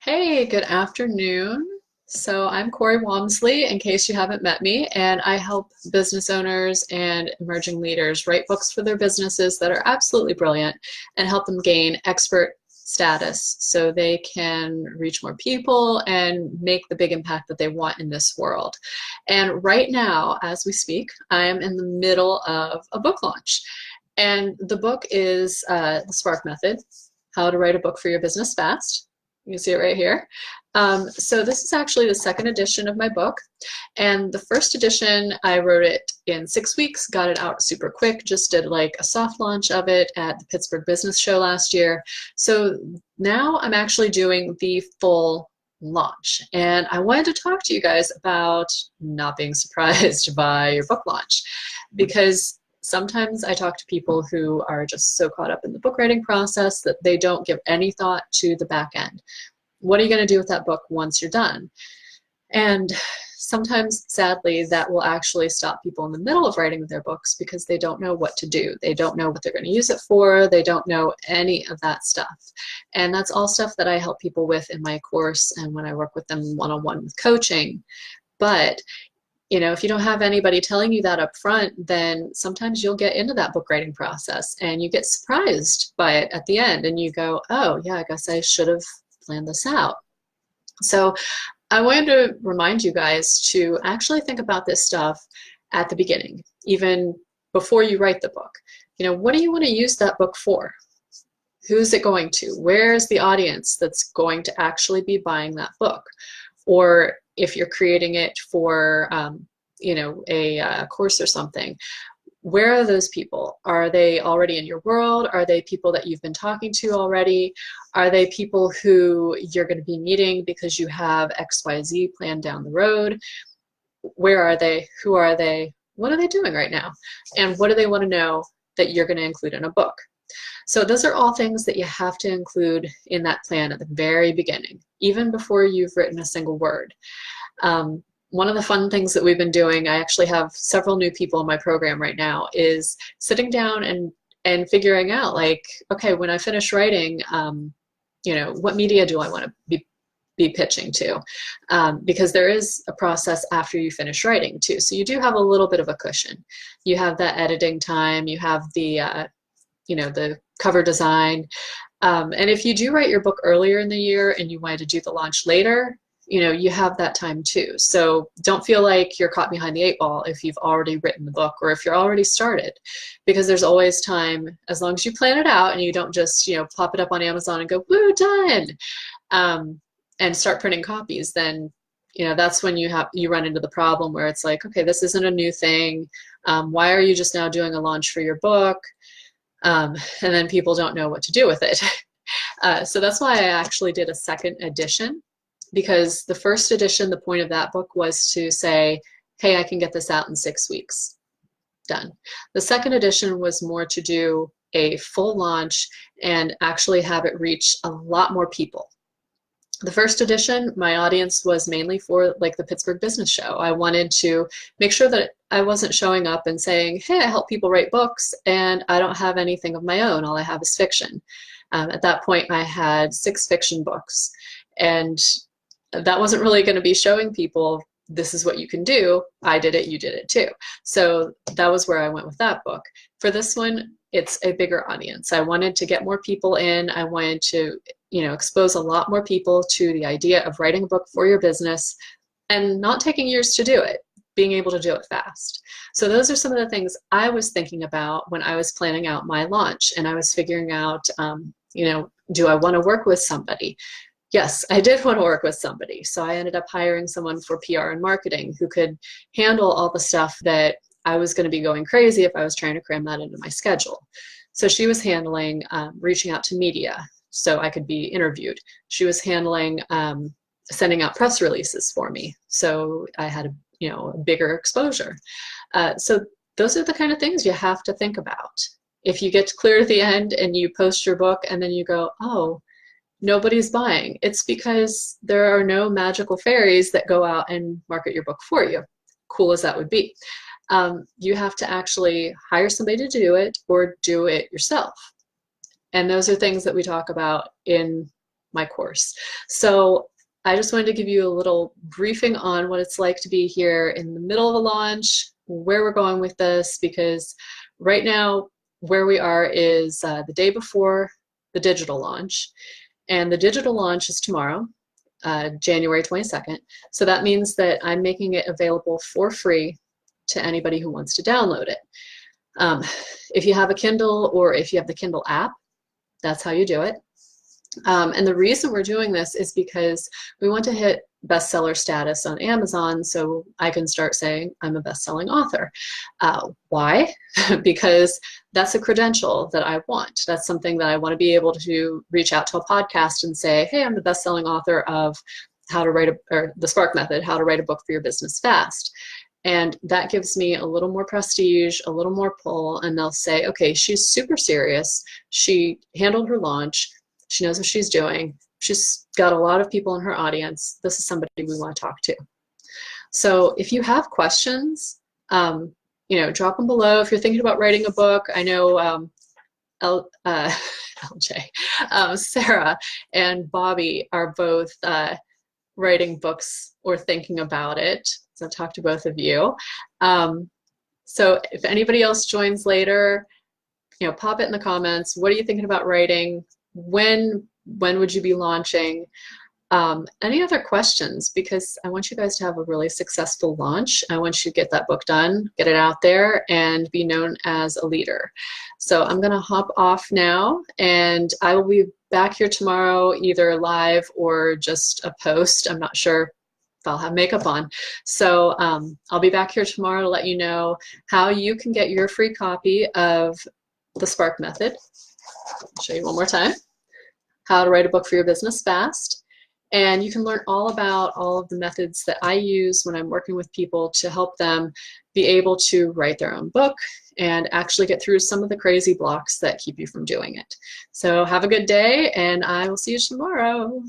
Hey, good afternoon. So I'm Corey Walmsley, in case you haven't met me, and I help business owners and emerging leaders write books for their businesses that are absolutely brilliant and help them gain expert status so they can reach more people and make the big impact that they want in this world. And right now, as we speak, I am in the middle of a book launch. And the book is The Spark Method, How to Write a Book for Your Business Fast. You can see it right here. So this is actually the second edition of my book. And the first edition, I wrote it in 6 weeks, got it out super quick, just did like a soft launch of it at the Pittsburgh Business Show last year. So now I'm actually doing the full launch. And I wanted to talk to you guys about not being surprised by your book launch, because sometimes I talk to people who are just so caught up in the book writing process that they don't give any thought to the back end. What are you going to do with that book once you're done? And sometimes, sadly, that will actually stop people in the middle of writing their books because they don't know what to do. They don't know what they're going to use it for. They don't know any of that stuff. And that's all stuff that I help people with in my course and when I work with them one-on-one with coaching. But if you don't have anybody telling you that up front, then sometimes you'll get into that book writing process and you get surprised by it at the end and you go, oh yeah, I guess I should have planned this out. So I wanted to remind you guys to actually think about this stuff at the beginning, even before you write the book. What do you want to use that book for? Who's it going to? Where's the audience that's going to actually be buying that book? Or if you're creating it for, a course or something, where are those people? Are they already in your world? Are they people that you've been talking to already? Are they people who you're going to be meeting because you have XYZ planned down the road? Where are they? Who are they? What are they doing right now? And what do they want to know that you're going to include in a book? So those are all things that you have to include in that plan at the very beginning, even before you've written a single word. One of the fun things that we've been doing, I actually have several new people in my program right now, is sitting down and figuring out, like, okay, when I finish writing, what media do I want to be pitching to? Because there is a process after you finish writing too. So you do have a little bit of a cushion. You have that editing time, you have the cover design. And if you do write your book earlier in the year and you wanted to do the launch later, you have that time too. So don't feel like you're caught behind the 8 ball if you've already written the book or if you're already started, because there's always time, as long as you plan it out and you don't just, plop it up on Amazon and go, woo, done, and start printing copies. Then, that's when you run into the problem where it's like, okay, this isn't a new thing. Why are you just now doing a launch for your book? And then people don't know what to do with it. So that's why I actually did a second edition, because the first edition, the point of that book was to say, hey, I can get this out in 6 weeks. Done. The second edition was more to do a full launch and actually have it reach a lot more people. The first edition, my audience was mainly for like the Pittsburgh Business Show. I wanted to make sure that I wasn't showing up and saying, hey, I help people write books and I don't have anything of my own. All I have is fiction. At that point, I had 6 fiction books, and that wasn't really going to be showing people, this is what you can do. I did it, you did it too. So that was where I went with that book. For this one, it's a bigger audience. I wanted to get more people in. I wanted to expose a lot more people to the idea of writing a book for your business and not taking years to do it, being able to do it fast. So those are some of the things I was thinking about when I was planning out my launch, and I was figuring out, do I want to work with somebody? Yes, I did want to work with somebody. So I ended up hiring someone for PR and marketing who could handle all the stuff that I was going to be going crazy if I was trying to cram that into my schedule. So she was handling reaching out to media so I could be interviewed. She was handling sending out press releases for me, so I had a bigger exposure. So those are the kind of things you have to think about. If you get clear to the end and you post your book and then you go, oh, nobody's buying, it's because there are no magical fairies that go out and market your book for you, cool as that would be. You have to actually hire somebody to do it or do it yourself. And those are things that we talk about in my course. So I just wanted to give you a little briefing on what it's like to be here in the middle of a launch, where we're going with this, because right now where we are is the day before the digital launch, and the digital launch is tomorrow, January 22nd. So that means that I'm making it available for free to anybody who wants to download it. If you have a Kindle or if you have the Kindle app, that's how you do it. And the reason we're doing this is because we want to hit bestseller status on Amazon so I can start saying I'm a best-selling author. Why? Because that's a credential that I want. That's something that I want to be able to reach out to a podcast and say, hey, I'm the best-selling author of how to write or the Spark Method, how to write a book for your business fast. And that gives me a little more prestige, a little more pull, and they'll say, okay, she's super serious. She handled her launch. She knows what she's doing. She's got a lot of people in her audience. This is somebody we want to talk to. So if you have questions, you know, drop them below. If you're thinking about writing a book, I know LJ, Sarah and Bobby are both writing books or thinking about it. So I've talked to both of you. So if anybody else joins later, you know, pop it in the comments. What are you thinking about writing? When would you be launching? Any other questions? Because I want you guys to have a really successful launch. I want you to get that book done, get it out there, and be known as a leader. So I'm going to hop off now, and I will be back here tomorrow, either live or just a post. I'm not sure if I'll have makeup on. So I'll be back here tomorrow to let you know how you can get your free copy of the Spark Method. I'll show you one more time. How to write a book for your business fast. And you can learn all about all of the methods that I use when I'm working with people to help them be able to write their own book and actually get through some of the crazy blocks that keep you from doing it. So have a good day, and I will see you tomorrow.